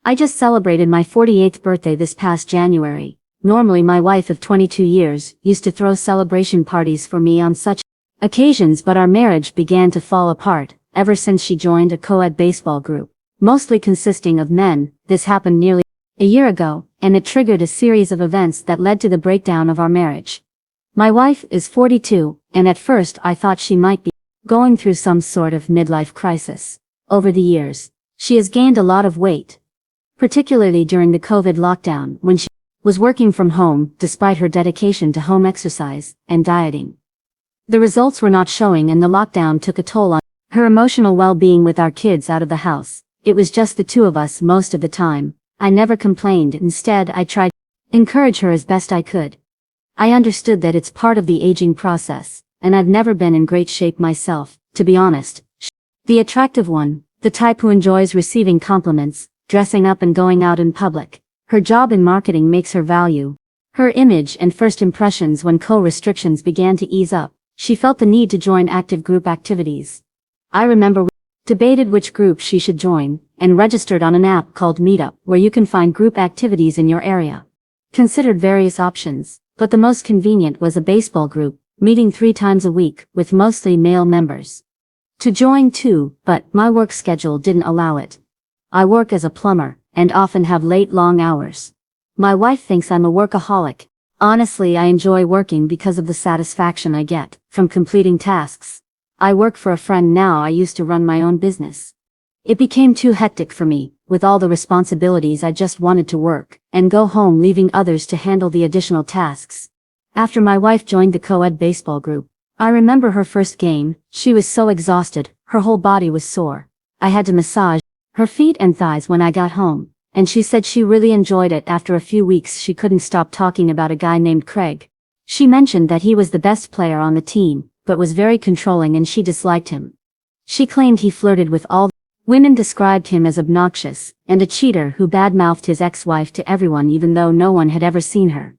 I just celebrated my 48th birthday this past January. Normally my wife of 22 years used to throw celebration parties for me on such occasions, but our marriage began to fall apart ever since she joined a co-ed baseball group, mostly consisting of men. This happened nearly a year ago, and it triggered a series of events that led to the breakdown of our marriage. My wife is 42, and at first I thought she might be going through some sort of midlife crisis. Over the years, she has gained a lot of weight, particularly during the COVID lockdown when she was working from home despite her dedication to home exercise and dieting. The results were not showing, and the lockdown took a toll on her emotional well-being. With our kids out of the house, it was just the two of us most of the time. I never complained. Instead, I tried to encourage her as best I could. I understood that it's part of the aging process, and I've never been in great shape myself, to be honest. The attractive one, the type who enjoys receiving compliments, dressing up and going out in public. Her job in marketing makes her value her image and first impressions. When restrictions began to ease up, she felt the need to join active group activities. I remember we debated which group she should join, and registered on an app called Meetup, where you can find group activities in your area. Considered various options, but the most convenient was a baseball group, meeting 3 times a week, with mostly male members. To join too, but my work schedule didn't allow it. I work as a plumber, and often have late long hours. My wife thinks I'm a workaholic. Honestly, I enjoy working because of the satisfaction I get from completing tasks. I work for a friend now. I used to run my own business. It became too hectic for me, with all the responsibilities. I just wanted to work and go home, leaving others to handle the additional tasks. After my wife joined the co-ed baseball group, I remember her first game. She was so exhausted, her whole body was sore. I had to massage her feet and thighs when I got home, and she said she really enjoyed it. After a few weeks, she couldn't stop talking about a guy named Craig. She mentioned that he was the best player on the team, but was very controlling and she disliked him. She claimed he flirted with all women, described him as obnoxious, and a cheater who badmouthed his ex-wife to everyone even though no one had ever seen her.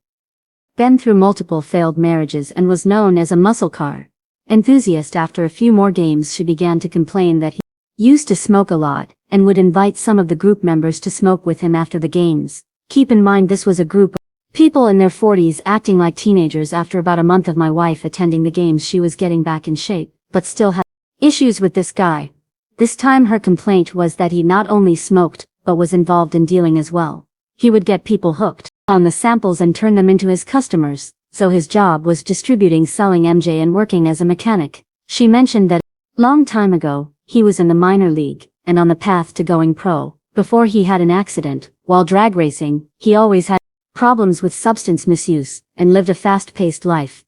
Been through multiple failed marriages and was known as a muscle car enthusiast. After a few more games, she began to complain that he used to smoke a lot, and would invite some of the group members to smoke with him after the games. Keep in mind, this was a group of people in their 40s acting like teenagers. After about a month of my wife attending the games, she was getting back in shape, but still had issues with this guy. This time her complaint was that he not only smoked, but was involved in dealing as well. He would get people hooked on the samples and turn them into his customers, so his job was distributing, selling MJ, and working as a mechanic. She mentioned that long time ago, he was in the minor league, and on the path to going pro. Before he had an accident, while drag racing, he always had problems with substance misuse, and lived a fast-paced life.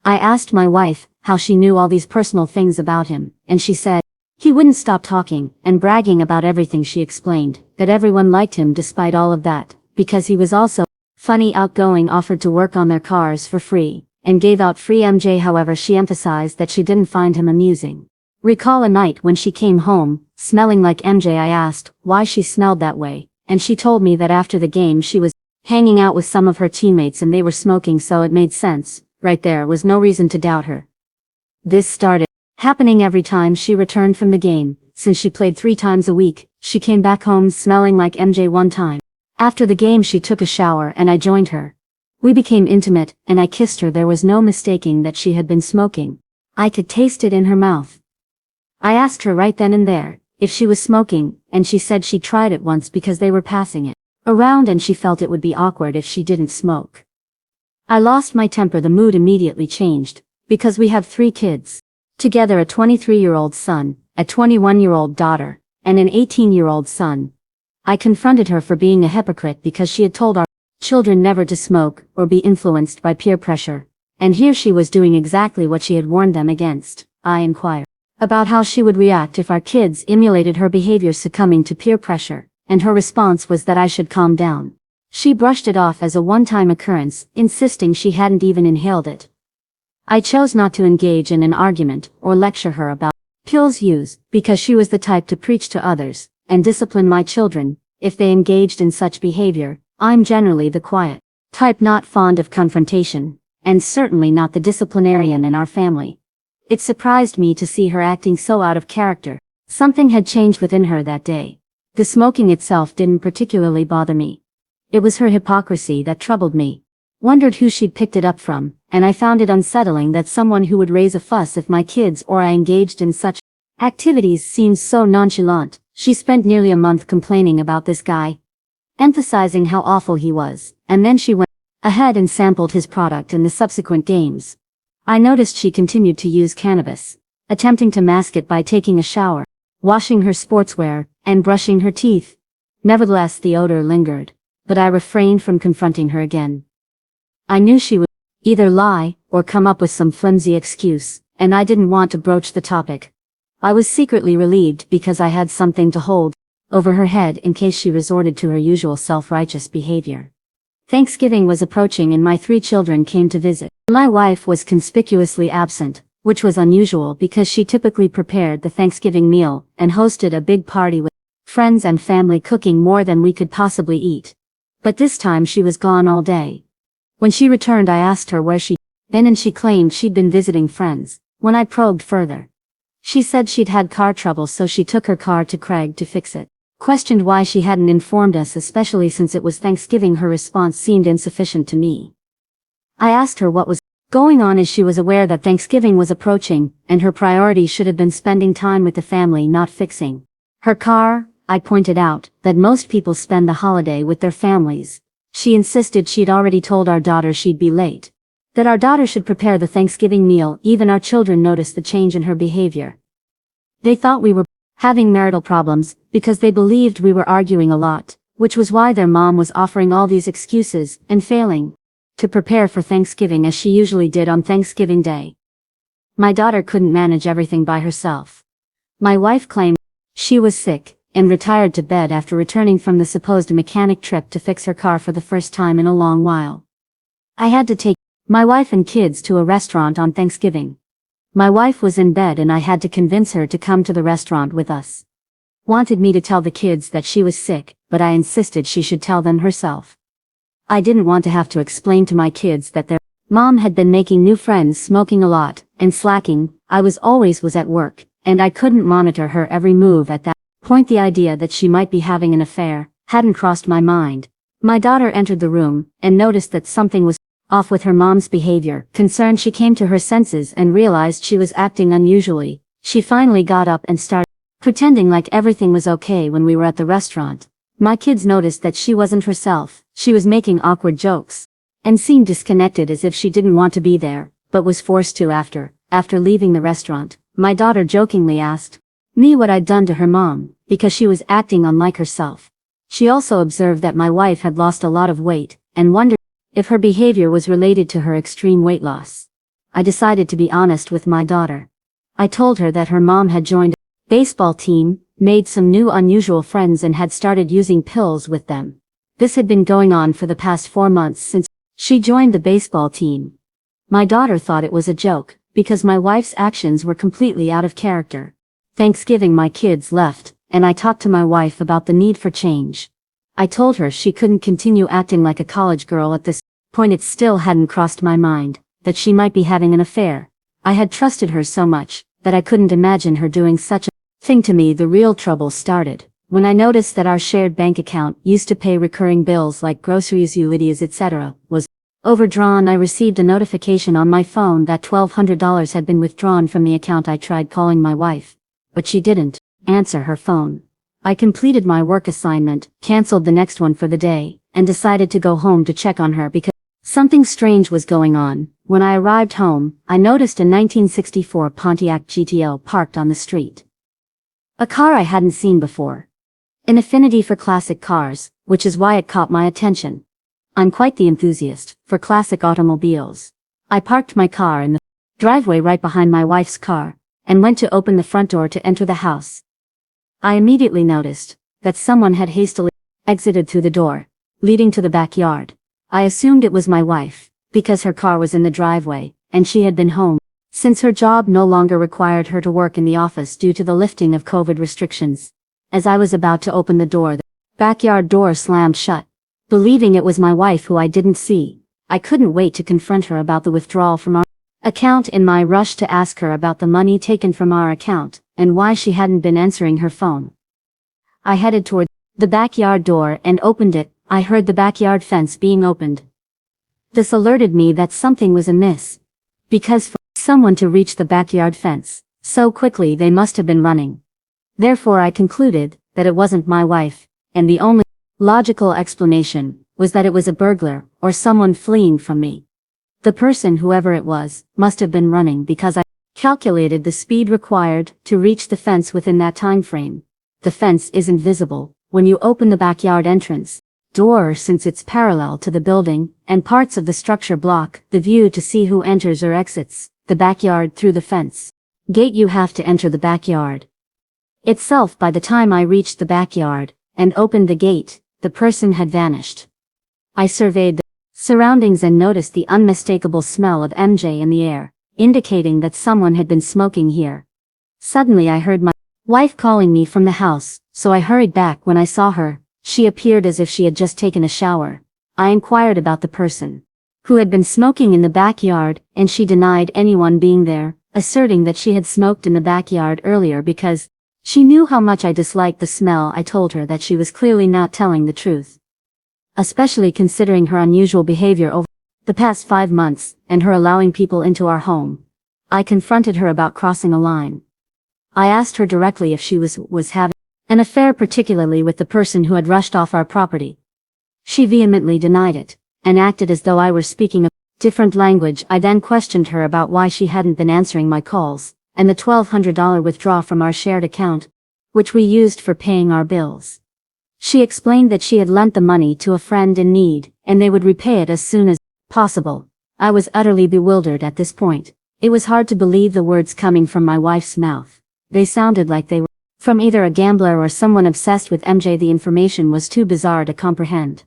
I asked my wife how she knew all these personal things about him, and she said he wouldn't stop talking and bragging about everything. She explained that everyone liked him despite all of that, because he was also funny, outgoing, offered to work on their cars for free, and gave out free MJ. However, she emphasized that she didn't find him amusing. Recall a night when she came home, smelling like MJ. I asked why she smelled that way, and she told me that after the game she was hanging out with some of her teammates and they were smoking, so it made sense. Right there was no reason to doubt her. This started happening every time she returned from the game. Since she played 3 times a week, she came back home smelling like MJ. One time, after the game, she took a shower and I joined her. We became intimate, and I kissed her. There was no mistaking that she had been smoking. I could taste it in her mouth. I asked her right then and there if she was smoking, and she said she tried it once because they were passing it around and she felt it would be awkward if she didn't smoke. I lost my temper. The mood immediately changed, because we have 3 kids together, a 23-year-old son, a 21-year-old daughter, and an 18-year-old son. I confronted her for being a hypocrite because she had told our children never to smoke or be influenced by peer pressure, and here she was doing exactly what she had warned them against. I inquired about how she would react if our kids emulated her behavior, succumbing to peer pressure, and her response was that I should calm down. She brushed it off as a one-time occurrence, insisting she hadn't even inhaled it. I chose not to engage in an argument or lecture her about pills use, because she was the type to preach to others and discipline my children if they engaged in such behavior. I'm generally the quiet type, not fond of confrontation, and certainly not the disciplinarian in our family. It surprised me to see her acting so out of character. Something had changed within her that day. The smoking itself didn't particularly bother me. It was her hypocrisy that troubled me. Wondered who she'd picked it up from, and I found it unsettling that someone who would raise a fuss if my kids or I engaged in such activities seemed so nonchalant. She spent nearly a month complaining about this guy, emphasizing how awful he was, and then she went ahead and sampled his product in the subsequent games. I noticed she continued to use cannabis, attempting to mask it by taking a shower, washing her sportswear, and brushing her teeth. Nevertheless, the odor lingered, but I refrained from confronting her again. I knew she would either lie or come up with some flimsy excuse, and I didn't want to broach the topic. I was secretly relieved because I had something to hold over her head in case she resorted to her usual self-righteous behavior. Thanksgiving was approaching and my 3 children came to visit. My wife was conspicuously absent, which was unusual because she typically prepared the Thanksgiving meal and hosted a big party with friends and family, cooking more than we could possibly eat. But this time she was gone all day. When she returned, I asked her where she'd been and she claimed she'd been visiting friends. When I probed further, she said she'd had car trouble, so she took her car to Craig to fix it. Questioned why she hadn't informed us, especially since it was Thanksgiving. Her response seemed insufficient to me. I asked her what was going on, as she was aware that Thanksgiving was approaching and her priority should have been spending time with the family, not fixing her car. I pointed out that most people spend the holiday with their families. She insisted she'd already told our daughter she'd be late, that our daughter should prepare the Thanksgiving meal. Even our children noticed the change in her behavior. They thought we were having marital problems because they believed we were arguing a lot, which was why their mom was offering all these excuses and failing to prepare for Thanksgiving as she usually did on Thanksgiving Day. My daughter couldn't manage everything by herself. My wife claimed she was sick and retired to bed after returning from the supposed mechanic trip to fix her car for the first time in a long while. I had to take my wife and kids to a restaurant on Thanksgiving. My wife was in bed and I had to convince her to come to the restaurant with us. Wanted me to tell the kids that she was sick, but I insisted she should tell them herself. I didn't want to have to explain to my kids that their mom had been making new friends, smoking a lot, and slacking. I was at work, and I couldn't monitor her every move at that point. The idea that she might be having an affair hadn't crossed my mind. My daughter entered the room and noticed that something was off with her mom's behavior. Concerned, she came to her senses and realized she was acting unusually. She finally got up and started pretending like everything was okay when we were at the restaurant. My kids noticed that she wasn't herself. She was making awkward jokes and seemed disconnected, as if she didn't want to be there, but was forced to after leaving the restaurant. My daughter jokingly asked me what I'd done to her mom, because she was acting unlike herself. She also observed that my wife had lost a lot of weight, and wondered if her behavior was related to her extreme weight loss. I decided to be honest with my daughter. I told her that her mom had joined a baseball team, made some new unusual friends, and had started using pills with them. This had been going on for the past 4 months since she joined the baseball team. My daughter thought it was a joke, because my wife's actions were completely out of character. Thanksgiving, my kids left, and I talked to my wife about the need for change. I told her she couldn't continue acting like a college girl at this point. It still hadn't crossed my mind that she might be having an affair. I had trusted her so much that I couldn't imagine her doing such a thing to me. The real trouble started when I noticed that our shared bank account, used to pay recurring bills like groceries, utilities, etc., was overdrawn. I received a notification on my phone that $1,200 had been withdrawn from the account. I tried calling my wife, but she didn't answer her phone. I completed my work assignment, canceled the next one for the day, and decided to go home to check on her because something strange was going on. When I arrived home, I noticed a 1964 Pontiac GTO parked on the street. A car I hadn't seen before. An affinity for classic cars, which is why it caught my attention. I'm quite the enthusiast for classic automobiles. I parked my car in the driveway right behind my wife's car, and went to open the front door to enter the house. I immediately noticed that someone had hastily exited through the door leading to the backyard. I assumed it was my wife, because her car was in the driveway, and she had been home, since her job no longer required her to work in the office due to the lifting of COVID restrictions. As I was about to open the door, the backyard door slammed shut. Believing it was my wife who I didn't see, I couldn't wait to confront her about the withdrawal from our account. In my rush to ask her about the money taken from our account, and why she hadn't been answering her phone, I headed toward the backyard door and opened it. I heard the backyard fence being opened. This alerted me that something was amiss. Because for someone to reach the backyard fence so quickly, they must have been running. Therefore I concluded that it wasn't my wife, and the only logical explanation was that it was a burglar or someone fleeing from me. The person, whoever it was, must have been running because I calculated the speed required to reach the fence within that time frame. The fence isn't visible when you open the backyard entrance door, since it's parallel to the building, and parts of the structure block the view to see who enters or exits the backyard through the fence gate. You have to enter the backyard itself. By the time I reached the backyard and opened the gate, the person had vanished. I surveyed the surroundings and noticed the unmistakable smell of MJ in the air, indicating that someone had been smoking here. Suddenly I heard my wife calling me from the house, so I hurried back. When I saw her, she appeared as if she had just taken a shower. I inquired about the person who had been smoking in the backyard, and she denied anyone being there, asserting that she had smoked in the backyard earlier because she knew how much I disliked the smell. I told her that she was clearly not telling the truth, especially considering her unusual behavior over the past 5 months, and her allowing people into our home. I confronted her about crossing a line. I asked her directly if she was having an affair, particularly with the person who had rushed off our property. She vehemently denied it, and acted as though I were speaking a different language. I then questioned her about why she hadn't been answering my calls, and the $1,200 withdrawal from our shared account, which we used for paying our bills. She explained that she had lent the money to a friend in need, and they would repay it as soon as possible. I was utterly bewildered at this point. It was hard to believe the words coming from my wife's mouth. They sounded like they were from either a gambler or someone obsessed with MJ. The information was too bizarre to comprehend.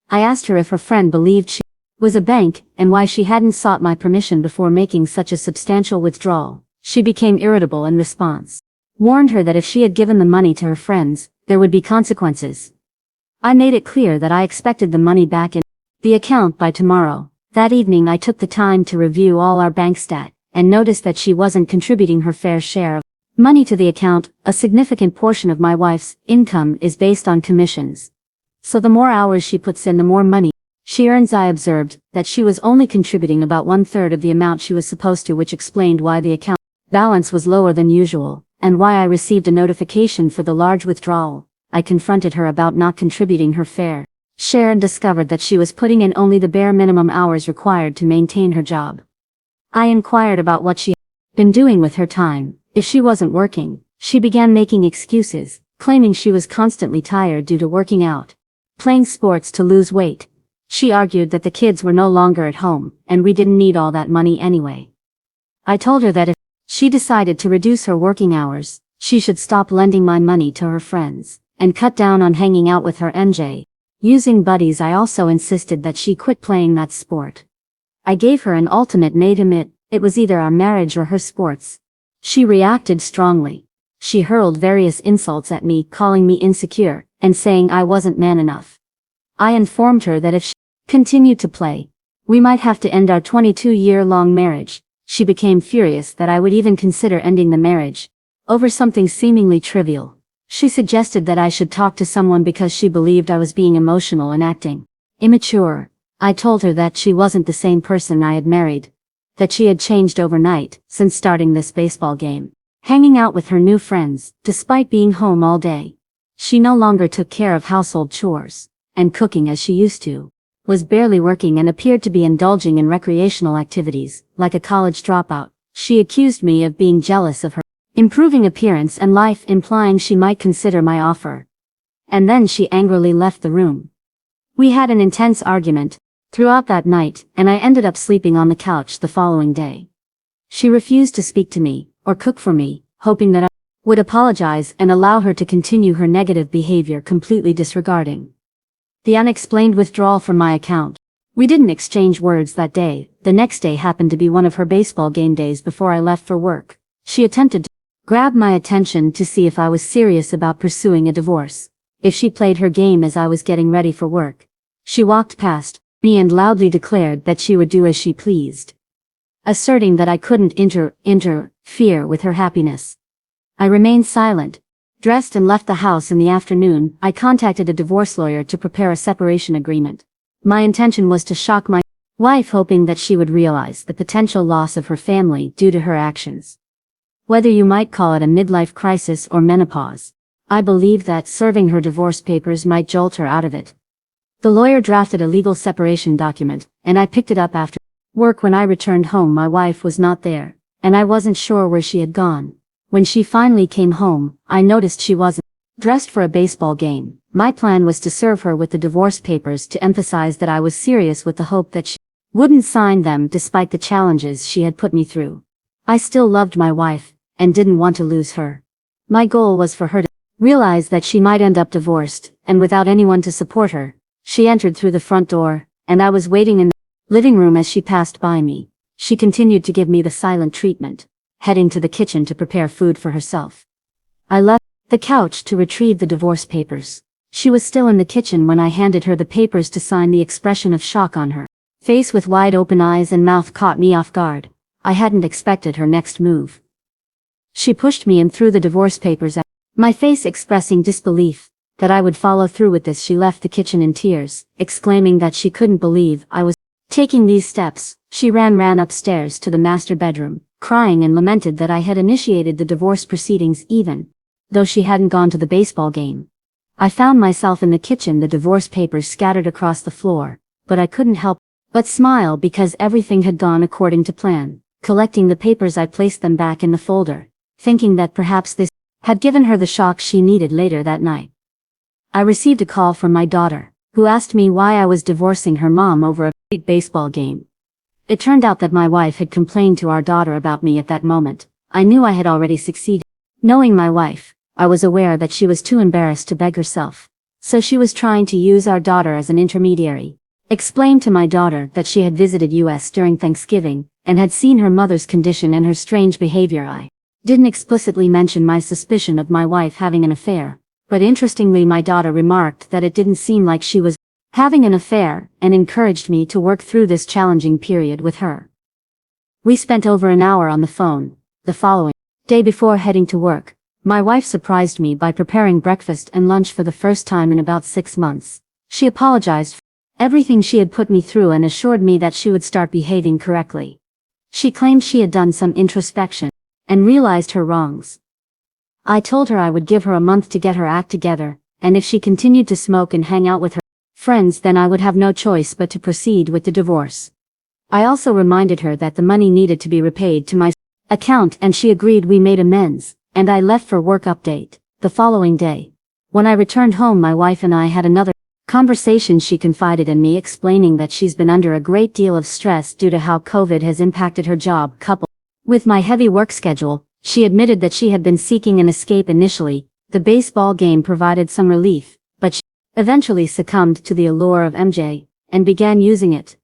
I asked her if her friend believed she was a bank, and why she hadn't sought my permission before making such a substantial withdrawal. She became irritable in response, warned her that if she had given the money to her friends, there would be consequences. I made it clear that I expected the money back in the account by tomorrow. That evening I took the time to review all our bank stat, and noticed that she wasn't contributing her fair share of money to the account. A significant portion of my wife's income is based on commissions. So the more hours she puts in, the more money she earns. I observed that she was only contributing about 1/3 of the amount she was supposed to, which explained why the account balance was lower than usual, and why I received a notification for the large withdrawal. I confronted her about not contributing her fair share and discovered that she was putting in only the bare minimum hours required to maintain her job. I inquired about what she had been doing with her time. If she wasn't working, she began making excuses, claiming she was constantly tired due to working out, playing sports to lose weight. She argued that the kids were no longer at home, and we didn't need all that money anyway. I told her that if she decided to reduce her working hours, she should stop lending my money to her friends, and cut down on hanging out with her MJ. Using buddies. I also insisted that she quit playing that sport. I gave her an ultimatum. It was either our marriage or her sports. She reacted strongly. She hurled various insults at me, calling me insecure, and saying I wasn't man enough. I informed her that if she continued to play, we might have to end our 22-year-long marriage. She became furious that I would even consider ending the marriage over something seemingly trivial. She suggested that I should talk to someone because she believed I was being emotional and acting immature. I told her that she wasn't the same person I had married, that she had changed overnight since starting this baseball game, hanging out with her new friends, despite being home all day. She no longer took care of household chores and cooking as she used to, was barely working, and appeared to be indulging in recreational activities, like a college dropout. She accused me of being jealous of her improving appearance and life, implying she might consider my offer. And then she angrily left the room. We had an intense argument throughout that night, and I ended up sleeping on the couch the following day. She refused to speak to me or cook for me, hoping that I would apologize and allow her to continue her negative behavior, completely disregarding the unexplained withdrawal from my account. We didn't exchange words that day. The next day happened to be one of her baseball game days before I left for work. She attempted to grab my attention to see if I was serious about pursuing a divorce. If she played her game as I was getting ready for work, she walked past me and loudly declared that she would do as she pleased, asserting that I couldn't interfere with her happiness. I remained silent, dressed and left the house in the afternoon. I contacted a divorce lawyer to prepare a separation agreement. My intention was to shock my wife, hoping that she would realize the potential loss of her family due to her actions. Whether you might call it a midlife crisis or menopause, I believe that serving her divorce papers might jolt her out of it. The lawyer drafted a legal separation document, and I picked it up after work. When I returned home, my wife was not there, and I wasn't sure where she had gone. When she finally came home, I noticed she wasn't dressed for a baseball game. My plan was to serve her with the divorce papers to emphasize that I was serious, with the hope that she wouldn't sign them despite the challenges she had put me through. I still loved my wife, and didn't want to lose her. My goal was for her to realize that she might end up divorced, and without anyone to support her. She entered through the front door, and I was waiting in the living room as she passed by me. She continued to give me the silent treatment, heading to the kitchen to prepare food for herself. I left the couch to retrieve the divorce papers. She was still in the kitchen when I handed her the papers to sign. The expression of shock on her face with wide open eyes and mouth caught me off guard. I hadn't expected her next move. She pushed me and threw the divorce papers at my face, expressing disbelief that I would follow through with this. She left the kitchen in tears, exclaiming that she couldn't believe I was taking these steps. She ran upstairs to the master bedroom, crying, and lamented that I had initiated the divorce proceedings even though she hadn't gone to the baseball game. I found myself in the kitchen, the divorce papers scattered across the floor, but I couldn't help but smile because everything had gone according to plan. Collecting the papers, I placed them back in the folder, thinking that perhaps this had given her the shock she needed. Later that night, I received a call from my daughter, who asked me why I was divorcing her mom over a baseball game. It turned out that my wife had complained to our daughter about me. At that moment, I knew I had already succeeded. Knowing my wife, I was aware that she was too embarrassed to beg herself, so she was trying to use our daughter as an intermediary. Explained to my daughter that she had visited US during Thanksgiving, and had seen her mother's condition and her strange behavior. I didn't explicitly mention my suspicion of my wife having an affair, but interestingly my daughter remarked that it didn't seem like she was having an affair, and encouraged me to work through this challenging period with her. We spent over an hour on the phone. The following day, before heading to work, my wife surprised me by preparing breakfast and lunch for the first time in about 6 months. She apologized for everything she had put me through and assured me that she would start behaving correctly. She claimed she had done some introspection and realized her wrongs. I told her I would give her a month to get her act together, and if she continued to smoke and hang out with her friends, then I would have no choice but to proceed with the divorce. I also reminded her that the money needed to be repaid to my account, and she agreed. We made amends, and I left for work. Update: the following day, when I returned home, my wife and I had another conversation. She confided in me, explaining that she's been under a great deal of stress due to how COVID has impacted her job, coupled with my heavy work schedule. She admitted that she had been seeking an escape initially. The baseball game provided some relief, but she eventually succumbed to the allure of MJ, and began using it.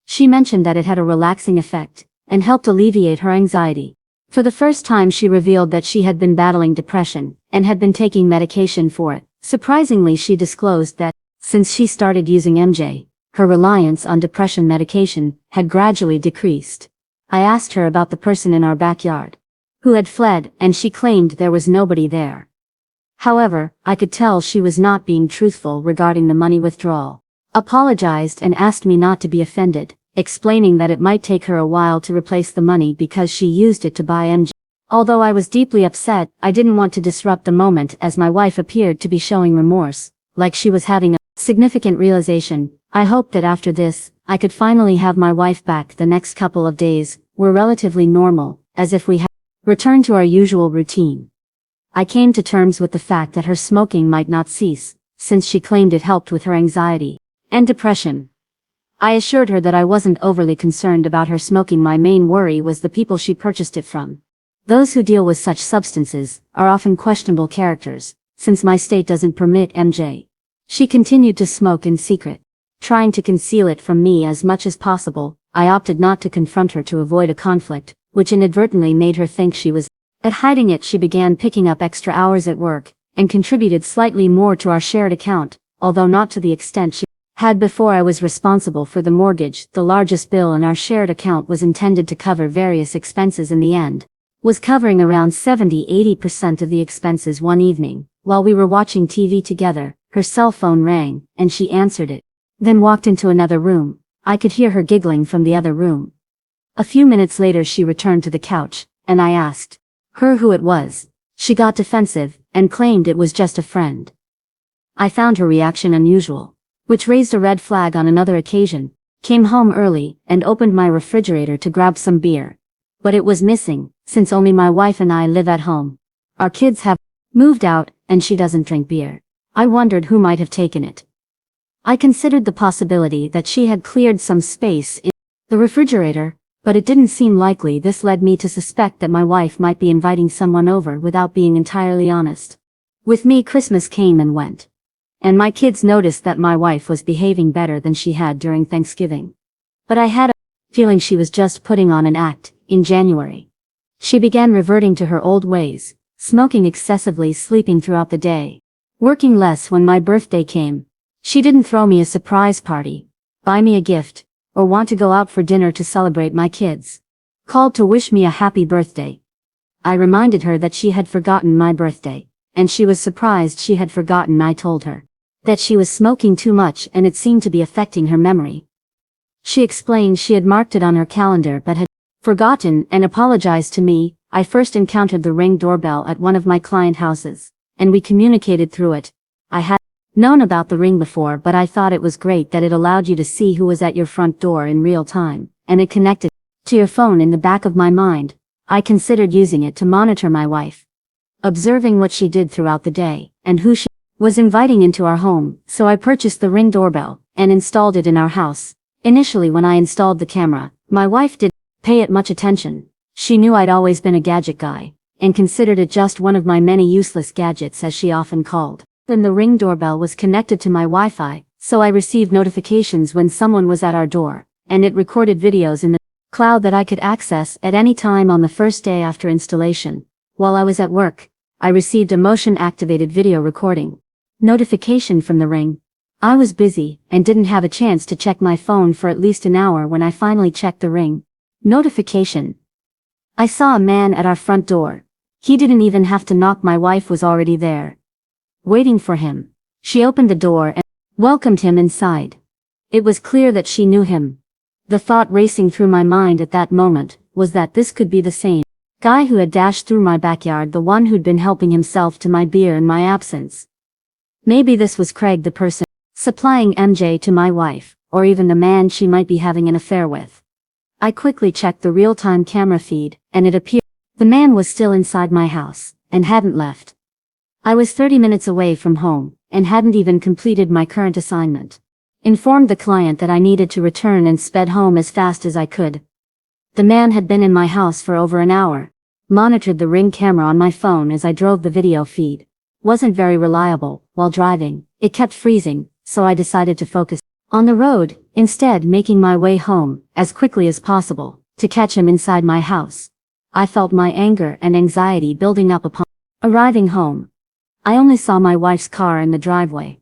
She mentioned that it had a relaxing effect, and helped alleviate her anxiety. For the first time she revealed that she had been battling depression, and had been taking medication for it. Surprisingly, she disclosed that, since she started using MJ, her reliance on depression medication had gradually decreased. I asked her about the person in our backyard who had fled, and she claimed there was nobody there. However, I could tell she was not being truthful regarding the money withdrawal. Apologized and asked me not to be offended, explaining that it might take her a while to replace the money because she used it to buy MJ. Although I was deeply upset, I didn't want to disrupt the moment, as my wife appeared to be showing remorse, like she was having a significant realization. I hoped that after this, I could finally have my wife back. The next couple of days were relatively normal, as if we had returned to our usual routine. I came to terms with the fact that her smoking might not cease, since she claimed it helped with her anxiety and depression. I assured her that I wasn't overly concerned about her smoking. My main worry was the people she purchased it from. Those who deal with such substances are often questionable characters, since my state doesn't permit MJ. She continued to smoke in secret, trying to conceal it from me as much as possible. I opted not to confront her to avoid a conflict, which inadvertently made her think she was at hiding it. She began picking up extra hours at work, and contributed slightly more to our shared account, although not to the extent she had before. I was responsible for the mortgage, the largest bill in our shared account was intended to cover various expenses in the end. was covering around 70–80% of the expenses. One evening, while we were watching TV together, her cell phone rang, and she answered it. Then walked into another room. I could hear her giggling from the other room. A few minutes later she returned to the couch, and I asked her who it was. She got defensive, and claimed it was just a friend. I found her reaction unusual, which raised a red flag. On another occasion, came home early, and opened my refrigerator to grab some beer. But it was missing, since only my wife and I live at home. Our kids have moved out, and she doesn't drink beer. I wondered who might have taken it. I considered the possibility that she had cleared some space in the refrigerator, but it didn't seem likely. This led me to suspect that my wife might be inviting someone over without being entirely honest. With me, Christmas came and went, and my kids noticed that my wife was behaving better than she had during Thanksgiving. But I had a feeling she was just putting on an act. In January, she began reverting to her old ways, smoking excessively, sleeping throughout the day, working less. When my birthday came, she didn't throw me a surprise party, buy me a gift, or want to go out for dinner to celebrate. My kids called to wish me a happy birthday. I reminded her that she had forgotten my birthday, and she was surprised she had forgotten. I told her that she was smoking too much and it seemed to be affecting her memory. She explained she had marked it on her calendar but had forgotten, and apologized to me. I first encountered the Ring doorbell at one of my client houses, and we communicated through it. I had known about the Ring before, but I thought it was great that it allowed you to see who was at your front door in real time, and it connected to your phone. In the back of my mind, I considered using it to monitor my wife, observing what she did throughout the day, and who she was inviting into our home. So I purchased the Ring doorbell, and installed it in our house. Initially, when I installed the camera, my wife didn't pay it much attention. She knew I'd always been a gadget guy, and considered it just one of my many useless gadgets, as she often called. Then the Ring doorbell was connected to my Wi-Fi, so I received notifications when someone was at our door, and it recorded videos in the cloud that I could access at any time. On the first day after installation, while I was at work, I received a motion-activated video recording notification from the Ring. I was busy, and didn't have a chance to check my phone for at least an hour. When I finally checked the Ring notification, I saw a man at our front door. He didn't even have to knock. My wife was already there, waiting for him. She opened the door and welcomed him inside. It was clear that she knew him. The thought racing through my mind at that moment was that this could be the same guy who had dashed through my backyard, the one who'd been helping himself to my beer in my absence. Maybe this was Craig, the person supplying MJ to my wife, or even the man she might be having an affair with. I quickly checked the real-time camera feed, and it appeared the man was still inside my house, and hadn't left. I was 30 minutes away from home, and hadn't even completed my current assignment. Informed the client that I needed to return and sped home as fast as I could. The man had been in my house for over an hour. Monitored the Ring camera on my phone as I drove. The video feed wasn't very reliable. While driving, it kept freezing, so I decided to focus on the road, instead making my way home as quickly as possible to catch him inside my house. I felt my anger and anxiety building up. Upon arriving home, I only saw my wife's car in the driveway.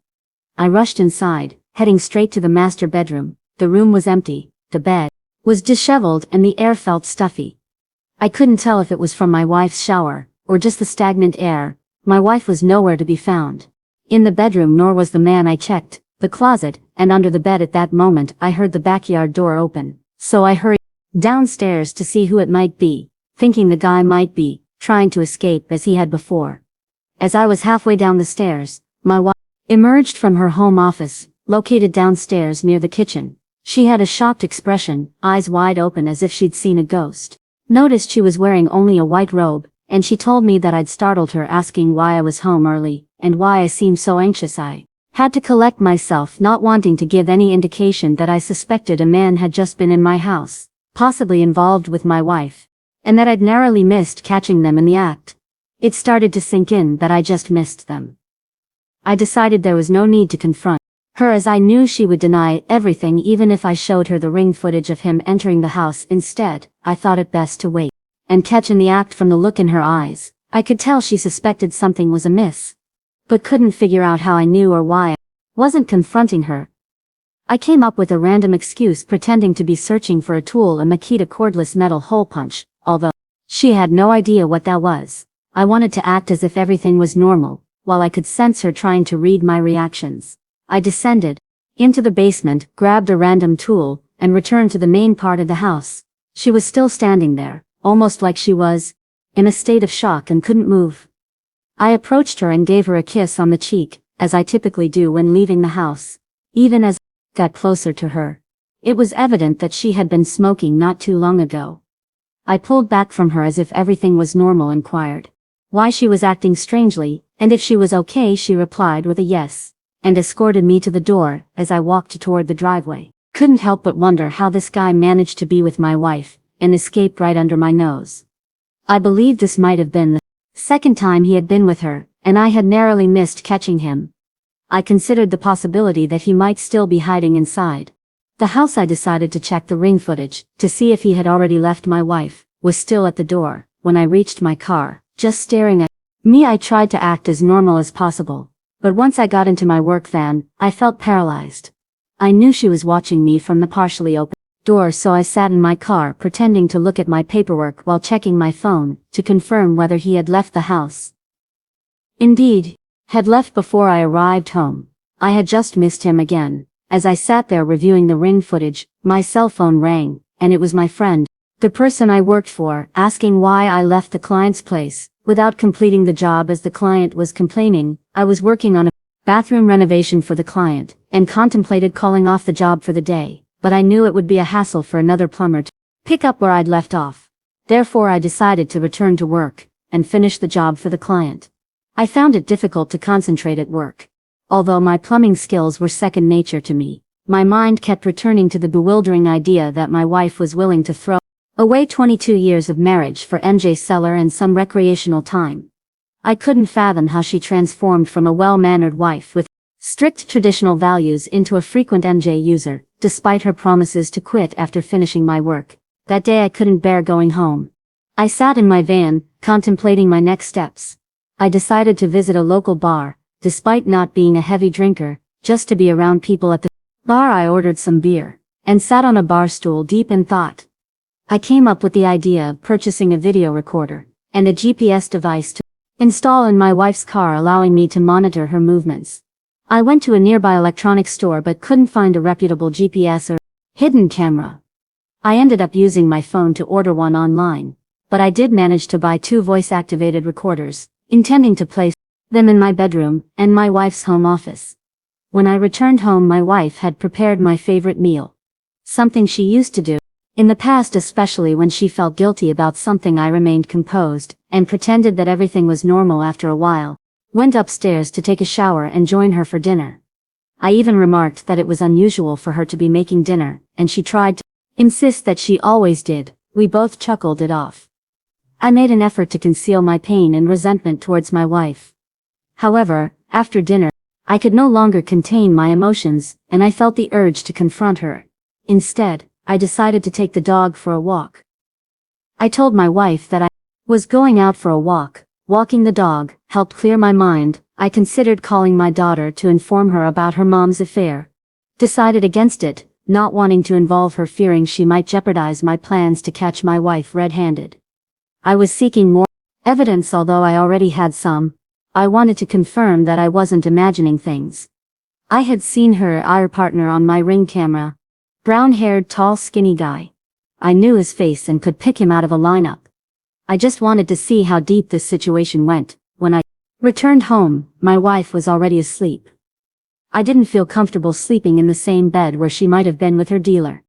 I rushed inside, heading straight to the master bedroom. The room was empty, the bed was disheveled, and the air felt stuffy. I couldn't tell if it was from my wife's shower, or just the stagnant air. My wife was nowhere to be found in the bedroom, nor was the man. I checked the closet, and under the bed. At that moment I heard the backyard door open, so I hurried downstairs to see who it might be, thinking the guy might be trying to escape as he had before. As I was halfway down the stairs, my wife emerged from her home office, located downstairs near the kitchen. She had a shocked expression, eyes wide open as if she'd seen a ghost. Noticed she was wearing only a white robe, and she told me that I'd startled her, asking why I was home early, and why I seemed so anxious. I had to collect myself, not wanting to give any indication that I suspected a man had just been in my house, possibly involved with my wife, and that I'd narrowly missed catching them in the act. It started to sink in that I just missed them. I decided there was no need to confront her, as I knew she would deny everything even if I showed her the Ring footage of him entering the house. Instead, I thought it best to wait and catch in the act. From the look in her eyes, I could tell she suspected something was amiss, but couldn't figure out how I knew or why I wasn't confronting her. I came up with a random excuse, pretending to be searching for a tool, a Makita cordless metal hole punch, although She had no idea what that was. I wanted to act as if everything was normal, while I could sense her trying to read my reactions. I descended into the basement, grabbed a random tool, and returned to the main part of the house. She was still standing there, almost like she was in a state of shock and couldn't move. I approached her and gave her a kiss on the cheek, as I typically do when leaving the house. Even as I got closer to her, it was evident that she had been smoking not too long ago. I pulled back from her as if everything was normal and inquired why she was acting strangely, and if she was okay. She replied with a yes, and escorted me to the door as I walked toward the driveway. Couldn't help but wonder how this guy managed to be with my wife and escape right under my nose. I believed this might have been the second time he had been with her, and I had narrowly missed catching him. I considered the possibility that he might still be hiding inside the house. I decided to check the ring footage to see if he had already left. My wife was still at the door when I reached my car, just staring at me. I tried to act as normal as possible, but once I got into my work van, I felt paralyzed. I knew she was watching me from the partially open door, so I sat in my car pretending to look at my paperwork while checking my phone to confirm whether he had left the house. Indeed, had left before I arrived home. I had just missed him again. As I sat there reviewing the ring footage, my cell phone rang, and it was my friend, the person I worked for, asking why I left the client's place without completing the job. As the client was complaining, I was working on a bathroom renovation for the client, and contemplated calling off the job for the day, but I knew it would be a hassle for another plumber to pick up where I'd left off. Therefore I decided to return to work and finish the job for the client. I found it difficult to concentrate at work. Although my plumbing skills were second nature to me, my mind kept returning to the bewildering idea that my wife was willing to throw away 22 years of marriage for MJ Seller and some recreational time. I couldn't fathom how she transformed from a well-mannered wife with strict traditional values into a frequent MJ user, despite her promises to quit after finishing my work. That day I couldn't bear going home. I sat in my van, contemplating my next steps. I decided to visit a local bar, despite not being a heavy drinker, just to be around people at the bar. I ordered some beer, and sat on a bar stool deep in thought. I came up with the idea of purchasing a video recorder and a GPS device to install in my wife's car, allowing me to monitor her movements. I went to a nearby electronics store but couldn't find a reputable GPS or hidden camera. I ended up using my phone to order one online, but I did manage to buy 2 voice-activated recorders, intending to place them in my bedroom and my wife's home office. When I returned home, my wife had prepared my favorite meal. Something she used to do in the past, especially when she felt guilty about something. I remained composed and pretended that everything was normal. After a while, went upstairs to take a shower and join her for dinner. I even remarked that it was unusual for her to be making dinner, and she tried to insist that she always did. We both chuckled it off. I made an effort to conceal my pain and resentment towards my wife. However, after dinner, I could no longer contain my emotions, and I felt the urge to confront her. Instead, I decided to take the dog for a walk. I told my wife that I was going out for a walk. Walking the dog helped clear my mind. I considered calling my daughter to inform her about her mom's affair. Decided against it, not wanting to involve her, fearing she might jeopardize my plans to catch my wife red-handed. I was seeking more evidence, although I already had some. I wanted to confirm that I wasn't imagining things. I had seen her partner on my Ring camera. Brown-haired, tall, skinny guy. I knew his face and could pick him out of a lineup. I just wanted to see how deep this situation went. When I returned home, my wife was already asleep. I didn't feel comfortable sleeping in the same bed where she might have been with her dealer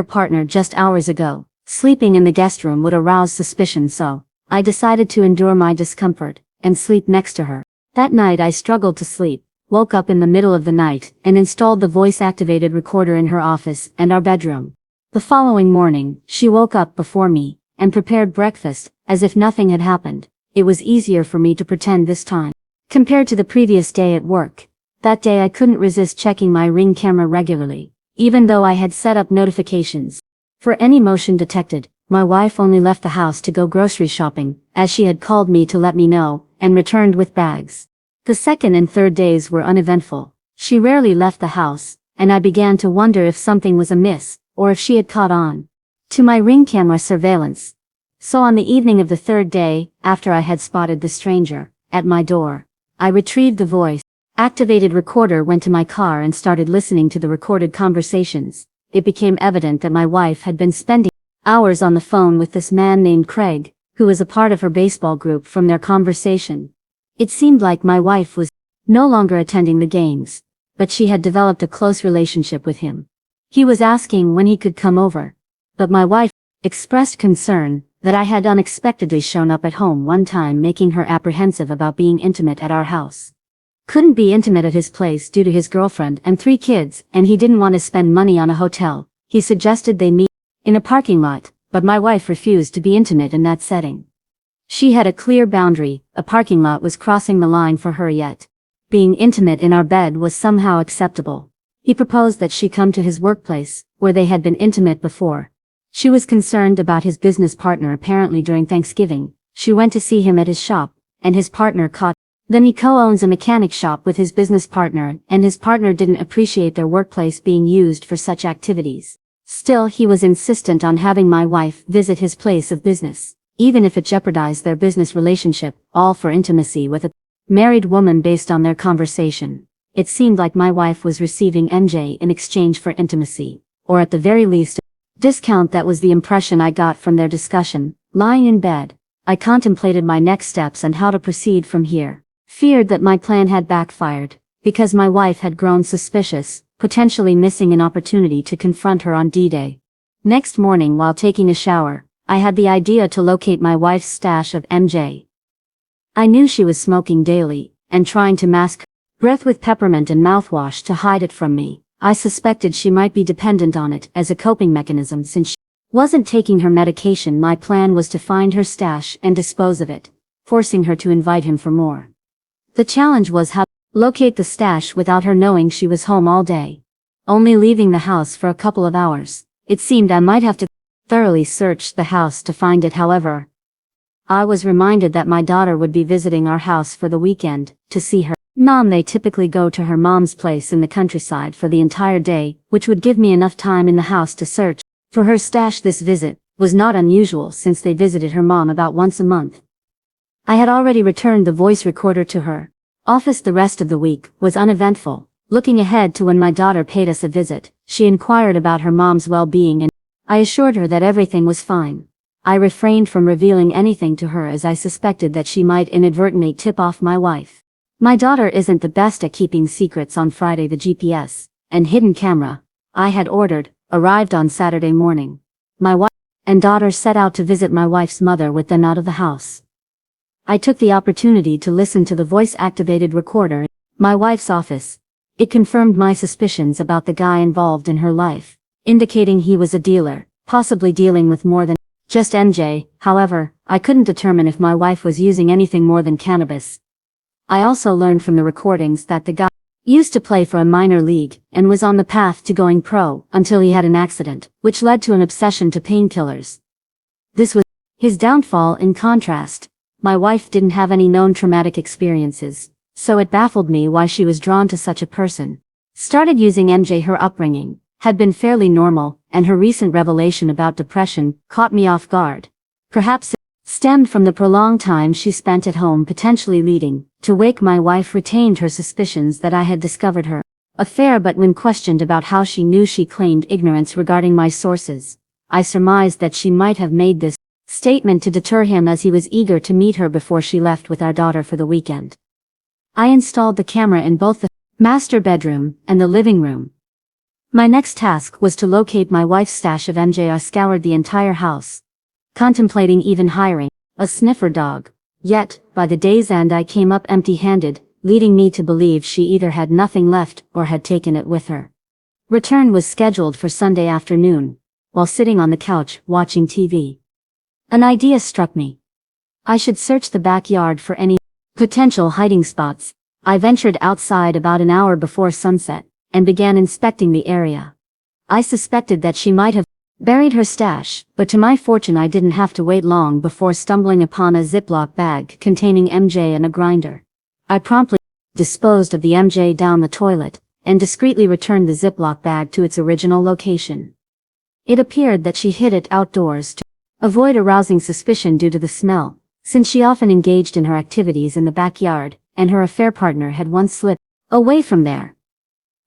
partner just hours ago. Sleeping in the guest room would arouse suspicion, so I decided to endure my discomfort and sleep next to her. That night I struggled to sleep, woke up in the middle of the night, and installed the voice-activated recorder in her office and our bedroom. The following morning, she woke up before me and prepared breakfast, as if nothing had happened. It was easier for me to pretend this time, compared to the previous day at work. That day I couldn't resist checking my Ring camera regularly, even though I had set up notifications for any motion detected. My wife only left the house to go grocery shopping, as she had called me to let me know, and returned with bags. The second and third days were uneventful. She rarely left the house, and I began to wonder if something was amiss, or if she had caught on to my Ring camera surveillance. So on the evening of the third day, after I had spotted the stranger at my door, I retrieved the voice activated recorder, went to my car and started listening to the recorded conversations. It became evident that my wife had been spending hours on the phone with this man named Craig, who was a part of her baseball group. From their conversation, it seemed like my wife was no longer attending the games, but she had developed a close relationship with him. He was asking when he could come over, but my wife expressed concern that I had unexpectedly shown up at home one time, making her apprehensive about being intimate at our house. Couldn't be intimate at his place due to his girlfriend and 3 kids, and he didn't want to spend money on a hotel. He suggested they meet in a parking lot, but my wife refused to be intimate in that setting. She had a clear boundary. A parking lot was crossing the line for her, yet being intimate in our bed was somehow acceptable. He proposed that she come to his workplace, where they had been intimate before. She was concerned about his business partner. Apparently during Thanksgiving, she went to see him at his shop, and his partner caught. Then he co-owns a mechanic shop with his business partner, and his partner didn't appreciate their workplace being used for such activities. Still, he was insistent on having my wife visit his place of business, even if it jeopardized their business relationship, all for intimacy with a married woman. Based on their conversation, it seemed like my wife was receiving MJ in exchange for intimacy, or at the very least, a discount. That was the impression I got from their discussion. Lying in bed, I contemplated my next steps and how to proceed from here. Feared that my plan had backfired, because my wife had grown suspicious, potentially missing an opportunity to confront her on D-Day. Next morning, while taking a shower, I had the idea to locate my wife's stash of MJ. I knew she was smoking daily, and trying to mask her breath with peppermint and mouthwash to hide it from me. I suspected she might be dependent on it as a coping mechanism since she wasn't taking her medication. My plan was to find her stash and dispose of it, forcing her to invite him for more. The challenge was how to locate the stash without her knowing she was home all day, only leaving the house for a couple of hours. It seemed I might have to thoroughly search the house to find it. However, I was reminded that my daughter would be visiting our house for the weekend to see her mom. They typically go to her mom's place in the countryside for the entire day, which would give me enough time in the house to search for her stash. This visit was not unusual since they visited her mom about once a month. I had already returned the voice recorder to her office. The rest of the week was uneventful. Looking ahead to when my daughter paid us a visit, she inquired about her mom's well-being, and I assured her that everything was fine. I refrained from revealing anything to her as I suspected that she might inadvertently tip off my wife. My daughter isn't the best at keeping secrets. On Friday, the GPS and hidden camera I had ordered arrived on Saturday morning. My wife and daughter set out to visit my wife's mother with them out of the house. I took the opportunity to listen to the voice-activated recorder in my wife's office. It confirmed my suspicions about the guy involved in her life, indicating he was a dealer, possibly dealing with more than just MJ. However, I couldn't determine if my wife was using anything more than cannabis. I also learned from the recordings that the guy used to play for a minor league and was on the path to going pro until he had an accident, which led to an obsession to painkillers. This was his downfall. In contrast, my wife didn't have any known traumatic experiences, so it baffled me why she was drawn to such a person. Started using MJ. Her upbringing had been fairly normal, and her recent revelation about depression caught me off guard. Perhaps it stemmed from the prolonged time she spent at home, potentially leading to wake. My wife retained her suspicions that I had discovered her affair, but when questioned about how she knew, she claimed ignorance regarding my sources. I surmised that she might have made this statement to deter him, as he was eager to meet her before she left with our daughter for the weekend. I installed the camera in both the master bedroom and the living room. My next task was to locate my wife's stash of MJ. I scoured the entire house, contemplating even hiring a sniffer dog. Yet, by the day's end, I came up empty-handed, leading me to believe she either had nothing left or had taken it with her. Return was scheduled for Sunday afternoon. While sitting on the couch watching TV, an idea struck me. I should search the backyard for any potential hiding spots. I ventured outside about an hour before sunset and began inspecting the area. I suspected that she might have buried her stash, but to my fortune I didn't have to wait long before stumbling upon a Ziploc bag containing MJ and a grinder. I promptly disposed of the MJ down the toilet and discreetly returned the Ziploc bag to its original location. It appeared that she hid it outdoors to avoid arousing suspicion due to the smell, since she often engaged in her activities in the backyard, and her affair partner had once slipped away from there.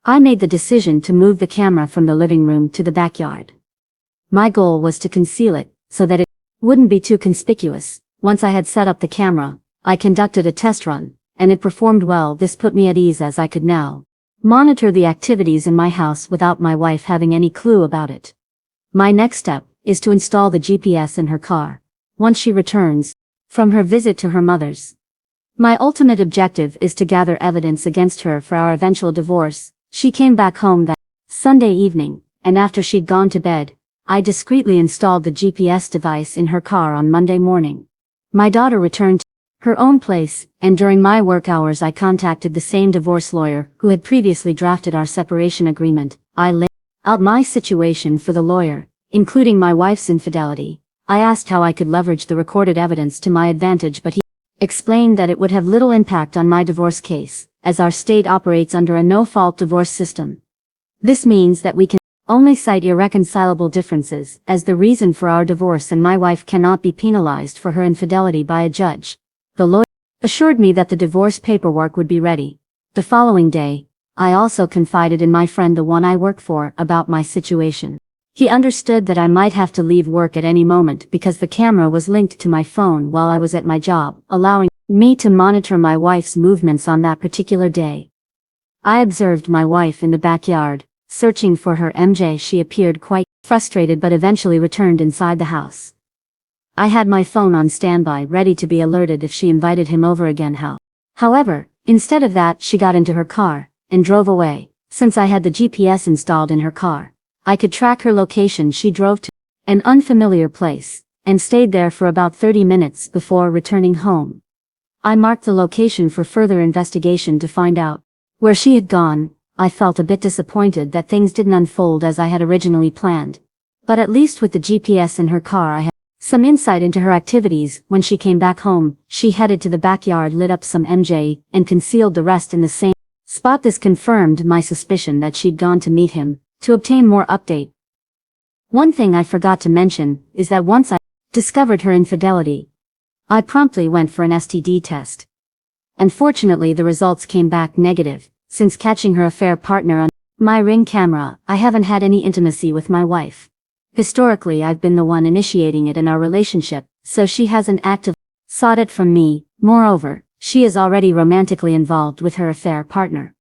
I made the decision to move the camera from the living room to the backyard. My goal was to conceal it, so that it wouldn't be too conspicuous. Once I had set up the camera, I conducted a test run, and it performed well. This put me at ease as I could now monitor the activities in my house without my wife having any clue about it. My next step is to install the GPS in her car, once she returns from her visit to her mother's. My ultimate objective is to gather evidence against her for our eventual divorce. She came back home that Sunday evening, and after she'd gone to bed, I discreetly installed the GPS device in her car on Monday morning. My daughter returned to her own place, and during my work hours I contacted the same divorce lawyer who had previously drafted our separation agreement. I laid out my situation for the lawyer, including my wife's infidelity. I asked how I could leverage the recorded evidence to my advantage, but he explained that it would have little impact on my divorce case, as our state operates under a no-fault divorce system. This means that we can only cite irreconcilable differences as the reason for our divorce, and my wife cannot be penalized for her infidelity by a judge. The lawyer assured me that the divorce paperwork would be ready the following day. I also confided in my friend, the one I work for, about my situation. He understood that I might have to leave work at any moment because the camera was linked to my phone while I was at my job, allowing me to monitor my wife's movements on that particular day. I observed my wife in the backyard, searching for her MJ. She appeared quite frustrated but eventually returned inside the house. I had my phone on standby, ready to be alerted if she invited him over again. However, instead of that, she got into her car and drove away. Since I had the GPS installed in her car, I could track her location. She drove to an unfamiliar place and stayed there for about 30 minutes before returning home. I marked the location for further investigation to find out where she had gone. I felt a bit disappointed that things didn't unfold as I had originally planned, but at least with the GPS in her car I had some insight into her activities. When she came back home, she headed to the backyard, lit up some MJ, and concealed the rest in the same spot. This confirmed my suspicion that she'd gone to meet him to obtain more update. One thing I forgot to mention is that once I discovered her infidelity, I promptly went for an STD test. Unfortunately, the results came back negative. Since catching her affair partner on my Ring camera, I haven't had any intimacy with my wife. Historically, I've been the one initiating it in our relationship, so she hasn't actively sought it from me. Moreover, she is already romantically involved with her affair partner.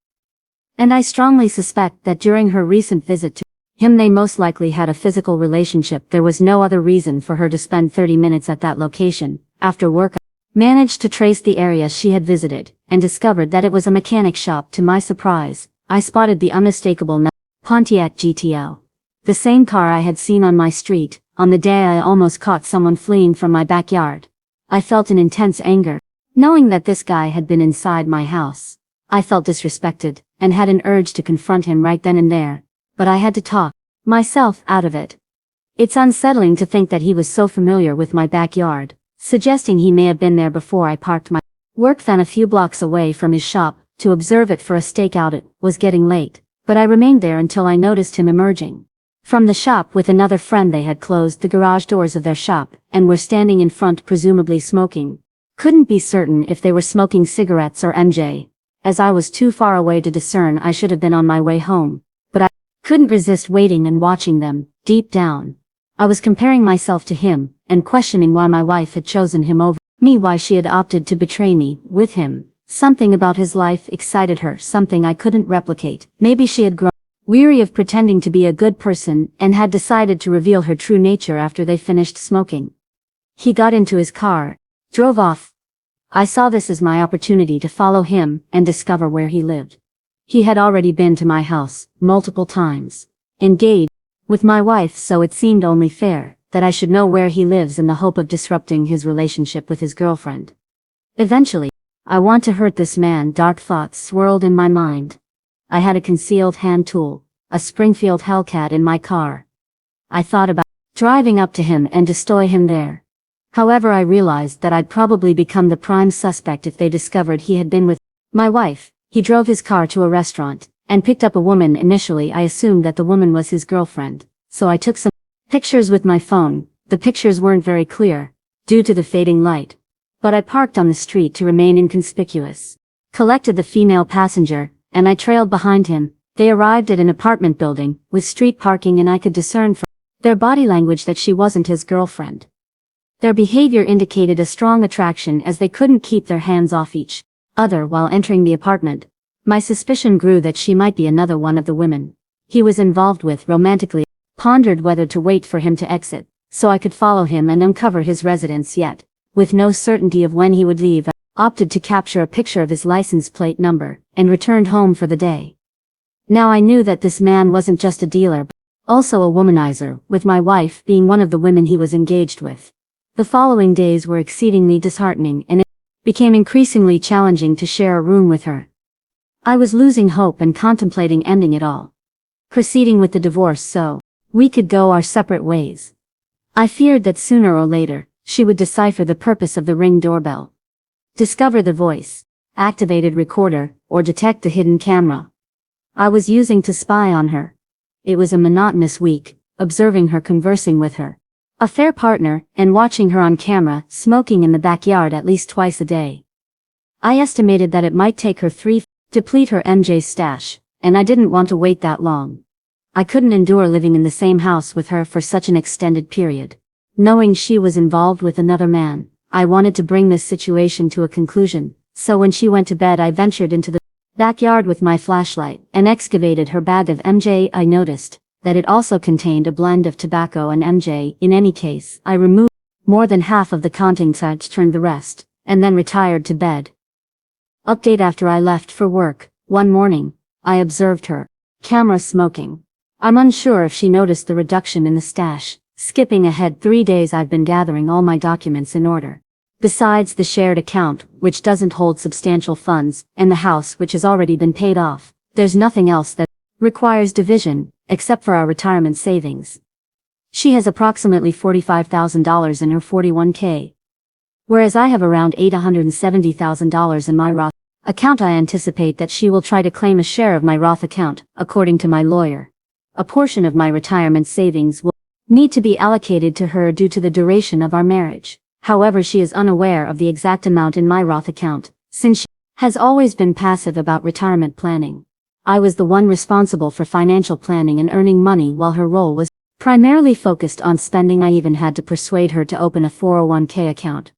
And I strongly suspect that during her recent visit to him they most likely had a physical relationship. There was no other reason for her to spend 30 minutes at that location. After work, I managed to trace the area she had visited, and discovered that it was a mechanic shop. To my surprise, I spotted the unmistakable Pontiac GTO, the same car I had seen on my street on the day I almost caught someone fleeing from my backyard. I felt an intense anger, knowing that this guy had been inside my house. I felt disrespected, and had an urge to confront him right then and there, but I had to talk myself out of it. It's unsettling to think that he was so familiar with my backyard, suggesting he may have been there before I parked my work van a few blocks away from his shop to observe it for a stakeout. It was getting late, but I remained there until I noticed him emerging from the shop with another friend. They had closed the garage doors of their shop and were standing in front, presumably smoking. Couldn't be certain if they were smoking cigarettes or MJ, as I was too far away to discern. I should have been on my way home, but I couldn't resist waiting and watching them. Deep down, I was comparing myself to him, and questioning why my wife had chosen him over me, why she had opted to betray me with him. Something about his life excited her, something I couldn't replicate. Maybe she had grown weary of pretending to be a good person and had decided to reveal her true nature after they finished smoking. He got into his car, drove off. I saw this as my opportunity to follow him and discover where he lived. He had already been to my house multiple times, engaged with my wife, so it seemed only fair that I should know where he lives in the hope of disrupting his relationship with his girlfriend. Eventually, I want to hurt this man. Dark thoughts swirled in my mind. I had a concealed hand tool, a Springfield Hellcat, in my car. I thought about driving up to him and destroy him there. However, I realized that I'd probably become the prime suspect if they discovered he had been with my wife. He drove his car to a restaurant and picked up a woman. Initially, I assumed that the woman was his girlfriend, so I took some pictures with my phone. The pictures weren't very clear, due to the fading light. But I parked on the street to remain inconspicuous. Collected the female passenger, and I trailed behind him. They arrived at an apartment building, with street parking, and I could discern from their body language that she wasn't his girlfriend. Their behavior indicated a strong attraction as they couldn't keep their hands off each other while entering the apartment. My suspicion grew that she might be another one of the women he was involved with romantically. Pondered whether to wait for him to exit, so I could follow him and uncover his residence, yet, with no certainty of when he would leave, I opted to capture a picture of his license plate number, and returned home for the day. Now I knew that this man wasn't just a dealer, but also a womanizer, with my wife being one of the women he was engaged with. The following days were exceedingly disheartening, and it became increasingly challenging to share a room with her. I was losing hope and contemplating ending it all. Proceeding with the divorce so we could go our separate ways. I feared that sooner or later, she would decipher the purpose of the Ring doorbell, discover the voice-activated recorder, or detect the hidden camera I was using to spy on her. It was a monotonous week, observing her, conversing with her affair partner, and watching her on camera, smoking in the backyard at least twice a day. I estimated that it might take her 3 to deplete her MJ stash, and I didn't want to wait that long. I couldn't endure living in the same house with her for such an extended period. Knowing she was involved with another man, I wanted to bring this situation to a conclusion, so when she went to bed I ventured into the backyard with my flashlight and excavated her bag of MJ. I noticed that it also contained a blend of tobacco and MJ. In any case, I removed more than half of the contents, turned the rest, and then retired to bed. Update: after I left for work, one morning, I observed her camera smoking. I'm unsure if she noticed the reduction in the stash. Skipping ahead 3 days, I've been gathering all my documents in order. Besides the shared account, which doesn't hold substantial funds, and the house which has already been paid off, there's nothing else that requires division, except for our retirement savings. She has approximately $45,000 in her 401k, whereas I have around $870,000 in my Roth account. I anticipate that she will try to claim a share of my Roth account, according to my lawyer. A portion of my retirement savings will need to be allocated to her due to the duration of our marriage. However, she is unaware of the exact amount in my Roth account, since she has always been passive about retirement planning. I was the one responsible for financial planning and earning money, while her role was primarily focused on spending. I even had to persuade her to open a 401k account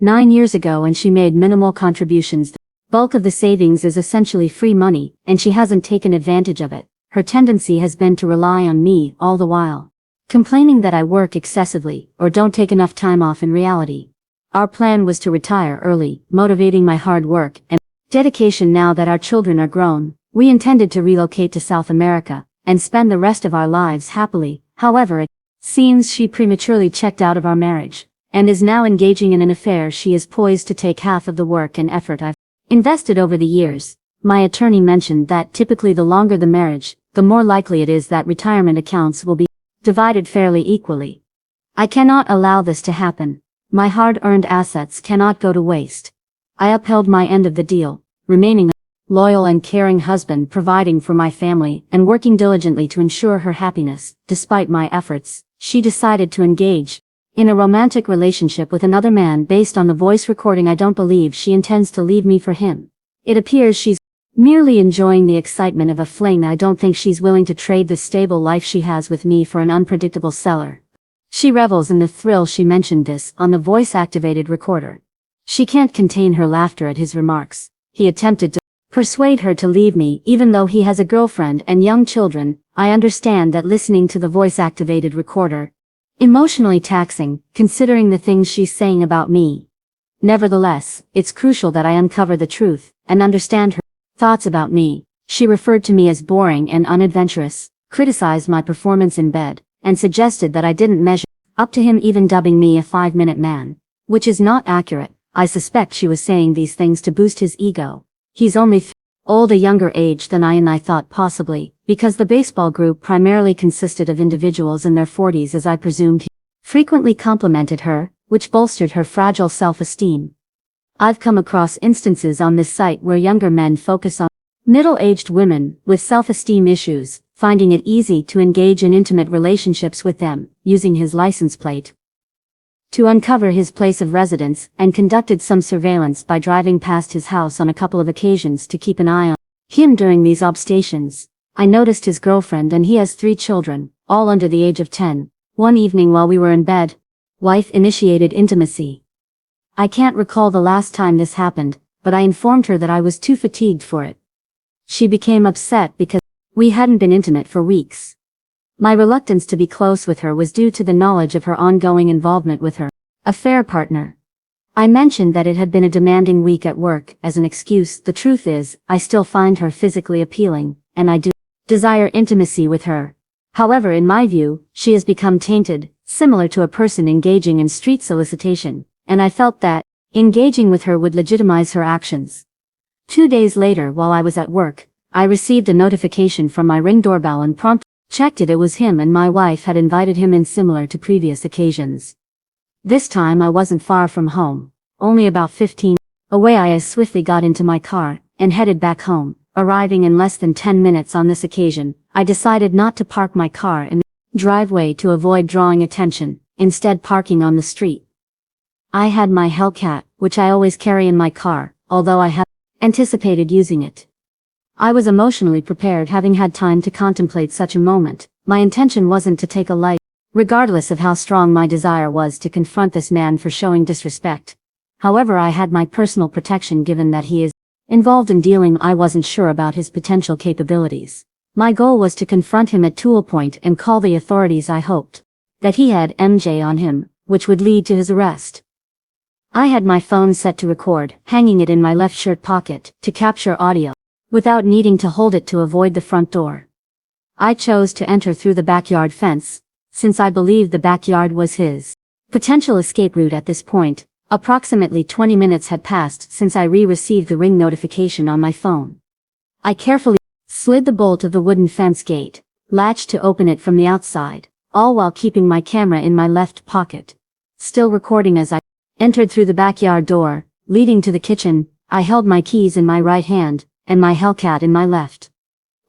9 years ago, and she made minimal contributions. The bulk of the savings is essentially free money, and she hasn't taken advantage of it. Her tendency has been to rely on me all the while, complaining that I work excessively or don't take enough time off. In reality, our plan was to retire early, motivating my hard work and dedication. Now that our children are grown, we intended to relocate to South America and spend the rest of our lives happily. However, it seems she prematurely checked out of our marriage and is now engaging in an affair. She is poised to take half of the work and effort I've invested over the years. My attorney mentioned that typically the longer the marriage, the more likely it is that retirement accounts will be divided fairly equally. I cannot allow this to happen. My hard-earned assets cannot go to waste. I upheld my end of the deal, remaining a loyal and caring husband, providing for my family and working diligently to ensure her happiness. Despite my efforts, she decided to engage in a romantic relationship with another man based on the voice recording. I don't believe she intends to leave me for him. It appears she's merely enjoying the excitement of a fling. I don't think she's willing to trade the stable life she has with me for an unpredictable seller. She revels in the thrill. She mentioned this on the voice-activated recorder. She can't contain her laughter at his remarks. He attempted to persuade her to leave me, even though he has a girlfriend and young children. I understand that listening to the voice-activated recorder emotionally taxing, considering the things she's saying about me. Nevertheless, it's crucial that I uncover the truth and understand her thoughts about me. She referred to me as boring and unadventurous, criticized my performance in bed, and suggested that I didn't measure up to him, even dubbing me a 5-minute man, which is not accurate. I suspect she was saying these things to boost his ego. He's only old, a younger age than I, and I thought possibly, because the baseball group primarily consisted of individuals in their 40s, as I presumed, he frequently complimented her, which bolstered her fragile self-esteem. I've come across instances on this site where younger men focus on middle-aged women with self-esteem issues, finding it easy to engage in intimate relationships with them, using his license plate to uncover his place of residence, and conducted some surveillance by driving past his house on a couple of occasions to keep an eye on him during these observations. I noticed his girlfriend, and he has 3 children, all under the age of 10. One evening while we were in bed, wife initiated intimacy. I can't recall the last time this happened, but I informed her that I was too fatigued for it. She became upset because we hadn't been intimate for weeks. My reluctance to be close with her was due to the knowledge of her ongoing involvement with her affair partner. I mentioned that it had been a demanding week at work as an excuse. The truth is, I still find her physically appealing, and I do desire intimacy with her. However, in my view, she has become tainted, similar to a person engaging in street solicitation, and I felt that engaging with her would legitimize her actions. 2 days later, while I was at work, I received a notification from my Ring doorbell and promptly checked it. It was him, and my wife had invited him in, similar to previous occasions. This time I wasn't far from home, only about 15 away. I swiftly got into my car and headed back home, arriving in less than 10 minutes. On this occasion, I decided not to park my car in the driveway to avoid drawing attention, instead parking on the street. I had my Hellcat, which I always carry in my car, although I had anticipated using it. I was emotionally prepared, having had time to contemplate such a moment. My intention wasn't to take a light, regardless of how strong my desire was to confront this man for showing disrespect. However, I had my personal protection given that he is involved in dealing. I wasn't sure about his potential capabilities. My goal was to confront him at Tool Point and call the authorities. I hoped that he had MJ on him, which would lead to his arrest. I had my phone set to record, hanging it in my left shirt pocket to capture audio without needing to hold it to avoid the front door. I chose to enter through the backyard fence, since I believed the backyard was his potential escape route. At this point, approximately 20 minutes had passed since I received the Ring notification on my phone. I carefully slid the bolt of the wooden fence gate, latched to open it from the outside, all while keeping my camera in my left pocket, still recording as I entered through the backyard door, leading to the kitchen. I held my keys in my right hand, and my Hellcat in my left.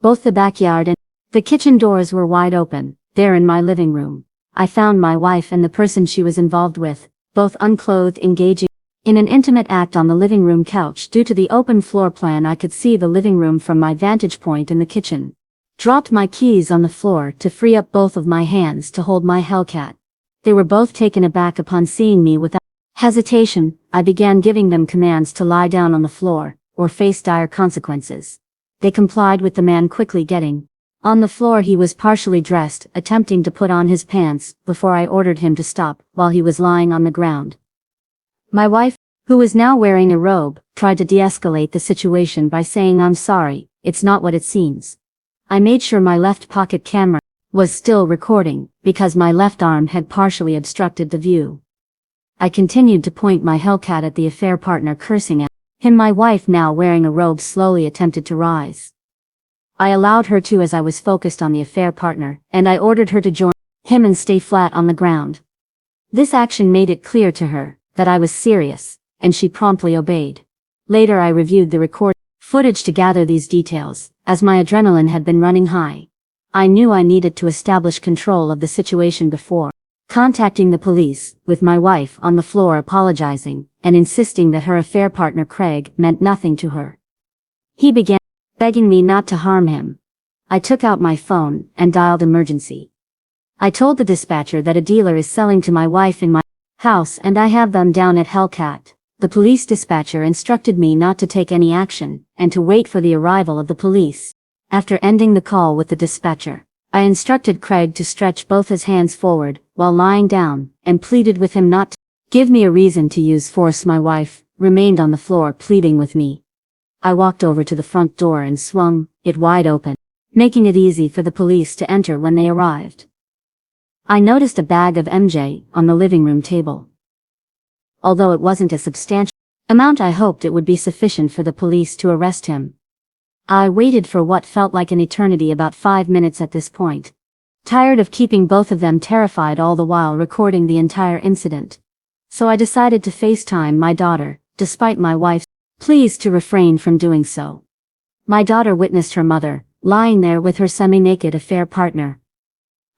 Both the backyard and the kitchen doors were wide open. There in my living room, I found my wife and the person she was involved with, both unclothed, engaging in an intimate act on the living room couch. Due to the open floor plan, I could see the living room from my vantage point in the kitchen. Dropped my keys on the floor to free up both of my hands to hold my Hellcat. They were both taken aback upon seeing me. Without hesitation, I began giving them commands to lie down on the floor or face dire consequences. They complied, with the man quickly getting on the floor. He was partially dressed, attempting to put on his pants, before I ordered him to stop, while he was lying on the ground. My wife, who was now wearing a robe, tried to de-escalate the situation by saying, "I'm sorry, it's not what it seems." I made sure my left pocket camera was still recording, because my left arm had partially obstructed the view. I continued to point my Hellcat at the affair partner, cursing at him. My wife, now wearing a robe, slowly attempted to rise. I allowed her to, as I was focused on the affair partner, and I ordered her to join him and stay flat on the ground. This action made it clear to her that I was serious, and she promptly obeyed. Later I reviewed the recorded footage to gather these details, as my adrenaline had been running high. I knew I needed to establish control of the situation before contacting the police, with my wife on the floor apologizing and insisting that her affair partner Craig meant nothing to her. He began begging me not to harm him. I took out my phone and dialed emergency. I told the dispatcher that a dealer is selling to my wife in my house and I have them down at Hellcat. The police dispatcher instructed me not to take any action and to wait for the arrival of the police. After ending the call with the dispatcher, I instructed Craig to stretch both his hands forward while lying down and pleaded with him not to give me a reason to use force. My wife remained on the floor pleading with me. I walked over to the front door and swung it wide open, making it easy for the police to enter when they arrived. I noticed a bag of MJ on the living room table. Although it wasn't a substantial amount, I hoped it would be sufficient for the police to arrest him. I waited for what felt like an eternity, about 5 minutes at this point. Tired of keeping both of them terrified all the while recording the entire incident. So I decided to FaceTime my daughter, despite my wife's pleas to refrain from doing so. My daughter witnessed her mother lying there with her semi-naked affair partner.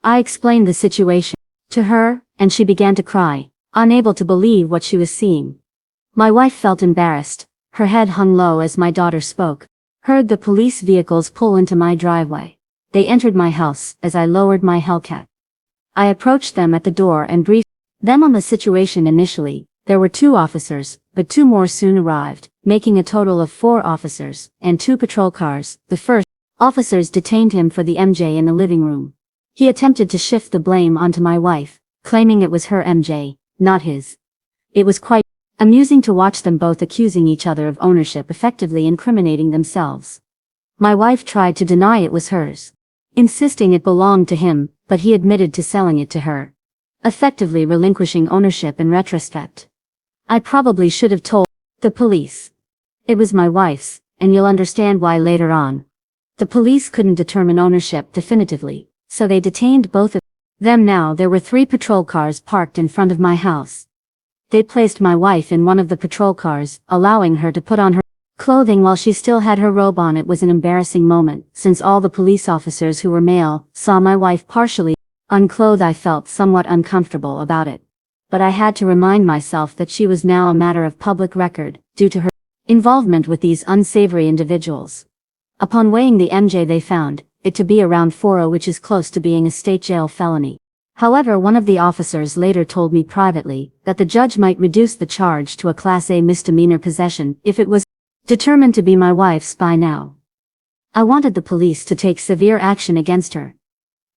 I explained the situation to her, and she began to cry, unable to believe what she was seeing. My wife felt embarrassed. Her head hung low as my daughter spoke. Heard the police vehicles pull into my driveway. They entered my house as I lowered my Hellcat. I approached them at the door and briefed them on the situation initially. There were 2 officers, but 2 more soon arrived, making a total of 4 officers, and 2 patrol cars. The first officers detained him for the MJ in the living room. He attempted to shift the blame onto my wife, claiming it was her MJ, not his. It was quite amusing to watch them both accusing each other of ownership, effectively incriminating themselves. My wife tried to deny it was hers, insisting it belonged to him, but he admitted to selling it to her, effectively relinquishing ownership in retrospect. I probably should have told the police. It was my wife's, and you'll understand why later on. The police couldn't determine ownership definitively, so they detained both of them. Now there were 3 patrol cars parked in front of my house. They placed my wife in one of the patrol cars, allowing her to put on her clothing while she still had her robe on. It was an embarrassing moment, since all the police officers, who were male, saw my wife partially unclothed. I felt somewhat uncomfortable about it, but I had to remind myself that she was now a matter of public record, due to her involvement with these unsavory individuals. Upon weighing the MJ, they found it to be around 4.0, which is close to being a state jail felony. However, one of the officers later told me privately that the judge might reduce the charge to a Class A misdemeanor possession if it was determined to be my wife's by now. I wanted the police to take severe action against her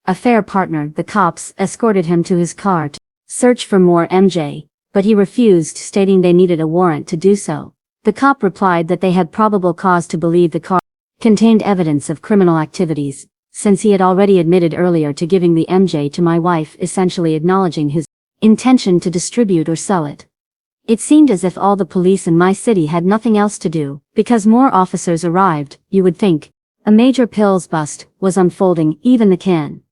affair partner. The cops escorted him to his car to search for more MJ, but he refused, stating they needed a warrant to do so. The cop replied that they had probable cause to believe the car contained evidence of criminal activities, since he had already admitted earlier to giving the MJ to my wife, essentially acknowledging his intention to distribute or sell it. It seemed as if all the police in my city had nothing else to do, because more officers arrived. You would think a major pills bust was unfolding. Even the Can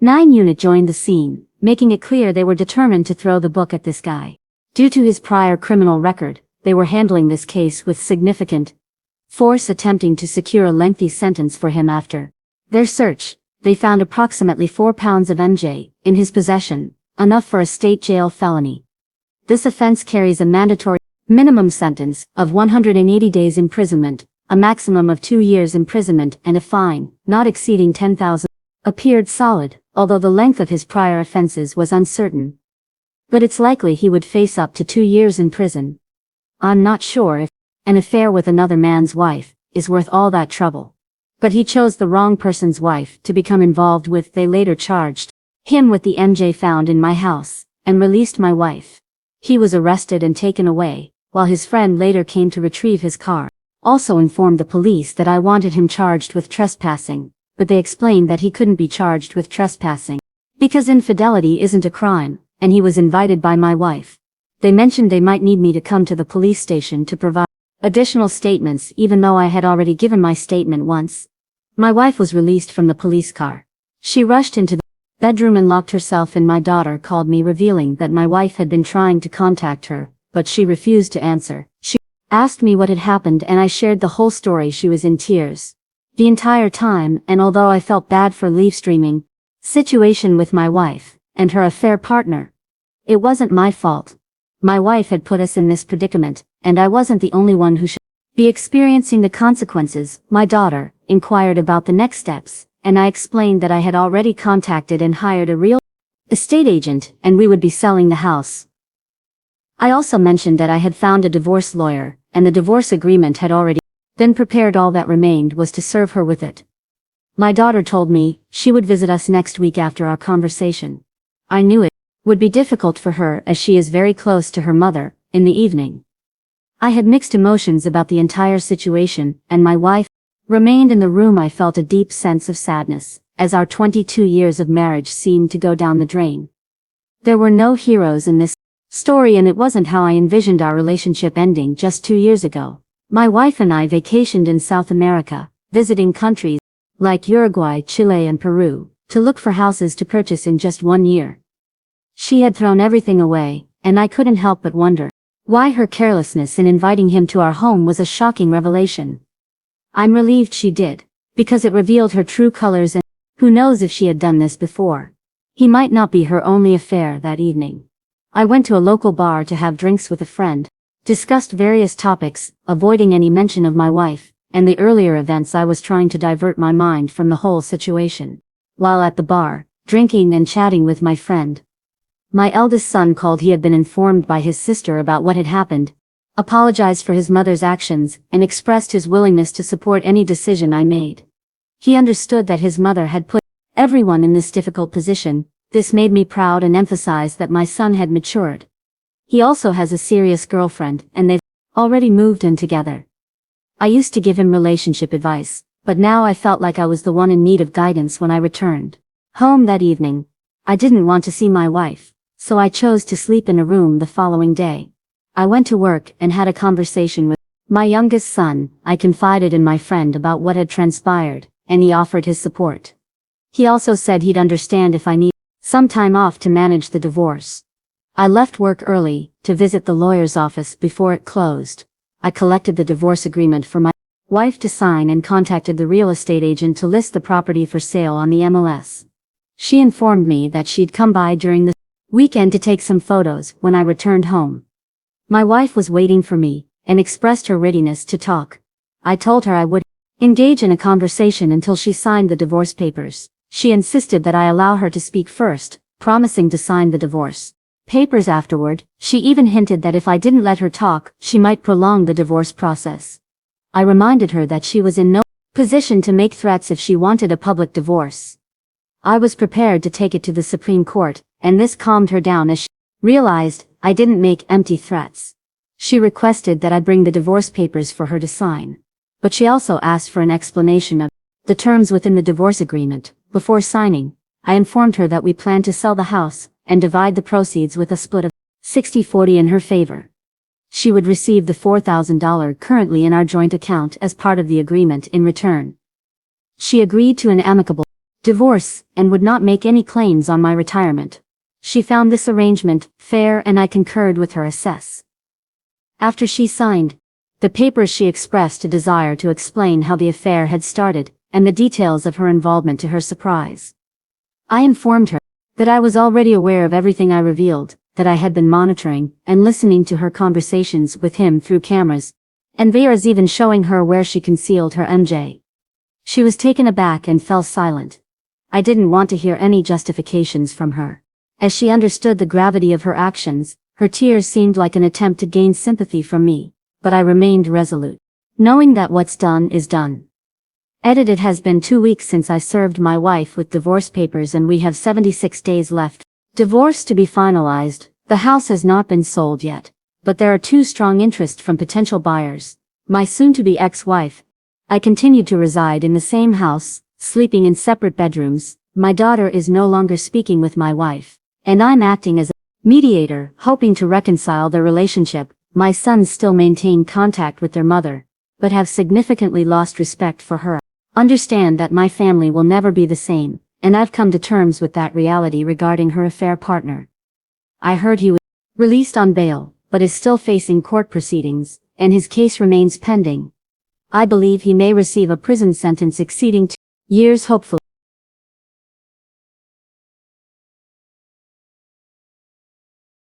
9 unit joined the scene, making it clear they were determined to throw the book at this guy. Due to his prior criminal record, they were handling this case with significant force, attempting to secure a lengthy sentence for him. After their search, they found approximately 4 pounds of MJ in his possession, enough for a state jail felony. This offense carries a mandatory minimum sentence of 180 days imprisonment, a maximum of 2 years imprisonment, and a fine not exceeding $10,000. Appeared solid, although the length of his prior offenses was uncertain. But it's likely he would face up to 2 years in prison. I'm not sure if an affair with another man's wife is worth all that trouble. But he chose the wrong person's wife to become involved with. They later charged him with the MJ found in my house, and released my wife. He was arrested and taken away, while his friend later came to retrieve his car. Also informed the police that I wanted him charged with trespassing, but they explained that he couldn't be charged with trespassing because infidelity isn't a crime, and he was invited by my wife. They mentioned they might need me to come to the police station to provide additional statements, even though I had already given my statement once. My wife was released from the police car. She rushed into the bedroom and locked herself in. My daughter called me, revealing that my wife had been trying to contact her, but she refused to answer. She asked me what had happened, and I shared the whole story. She was in tears the entire time, and although I felt bad for Livestreaming situation with my wife and her affair partner, it wasn't my fault. My wife had put us in this predicament, and I wasn't the only one who should be experiencing the consequences. My daughter inquired about the next steps, and I explained that I had already contacted and hired a real estate agent, and we would be selling the house. I also mentioned that I had found a divorce lawyer, and the divorce agreement had already been prepared. All that remained was to serve her with it. My daughter told me she would visit us next week after our conversation. I knew it would be difficult for her, as she is very close to her mother. In the evening, I had mixed emotions about the entire situation, and my wife remained in the room. I felt a deep sense of sadness, as our 22 years of marriage seemed to go down the drain. There were no heroes in this story, and it wasn't how I envisioned our relationship ending just 2 years ago. My wife and I vacationed in South America, visiting countries like Uruguay, Chile, and Peru, to look for houses to purchase in just 1 year. She had thrown everything away, and I couldn't help but wonder why her carelessness in inviting him to our home was a shocking revelation. I'm relieved she did, because it revealed her true colors, and who knows if she had done this before. He might not be her only affair that evening. I went to a local bar to have drinks with a friend, discussed various topics, avoiding any mention of my wife, and the earlier events. I was trying to divert my mind from the whole situation. While at the bar, drinking and chatting with my friend, my eldest son called. He had been informed by his sister about what had happened, apologized for his mother's actions, and expressed his willingness to support any decision I made. He understood that his mother had put everyone in this difficult position. This made me proud and emphasized that my son had matured. He also has a serious girlfriend, and they've already moved in together. I used to give him relationship advice, but now I felt like I was the one in need of guidance. When I returned home that evening, I didn't want to see my wife, so I chose to sleep in a room the following day. I went to work and had a conversation with my youngest son. I confided in my friend about what had transpired, and he offered his support. He also said he'd understand if I needed some time off to manage the divorce. I left work early to visit the lawyer's office before it closed. I collected the divorce agreement for my wife to sign and contacted the real estate agent to list the property for sale on the MLS. She informed me that she'd come by during the weekend to take some photos. When I returned home, my wife was waiting for me and expressed her readiness to talk. I told her I would engage in a conversation until she signed the divorce papers. She insisted that I allow her to speak first, promising to sign the divorce papers afterward. She even hinted that if I didn't let her talk, she might prolong the divorce process. I reminded her that she was in no position to make threats if she wanted a public divorce. I was prepared to take it to the Supreme Court, and this calmed her down as she realized I didn't make empty threats. She requested that I bring the divorce papers for her to sign, but she also asked for an explanation of the terms within the divorce agreement. Before signing, I informed her that we planned to sell the house and divide the proceeds with a split of 60-40 in her favor. She would receive the $4,000 currently in our joint account as part of the agreement in return. She agreed to an amicable divorce and would not make any claims on my retirement. She found this arrangement fair, and I concurred with her assess. After she signed the papers, she expressed a desire to explain how the affair had started and the details of her involvement. To her surprise, I informed her that I was already aware of everything I revealed, that I had been monitoring and listening to her conversations with him through cameras, and VRs, even showing her where she concealed her MJ. She was taken aback and fell silent. I didn't want to hear any justifications from her. As she understood the gravity of her actions, her tears seemed like an attempt to gain sympathy from me, but I remained resolute, knowing that what's done is done. It has been 2 weeks since I served my wife with divorce papers, and we have 76 days left. Divorce to be finalized. The house has not been sold yet, but there are 2 strong interests from potential buyers. My soon-to-be ex-wife. I continued to reside in the same house, sleeping in separate bedrooms. My daughter is no longer speaking with my wife, and I'm acting as a mediator, hoping to reconcile their relationship. My sons still maintain contact with their mother, but have significantly lost respect for her. Understand that my family will never be the same, and I've come to terms with that reality regarding her affair partner. I heard he was released on bail, but is still facing court proceedings, and his case remains pending. I believe he may receive a prison sentence exceeding 2 years, hopefully.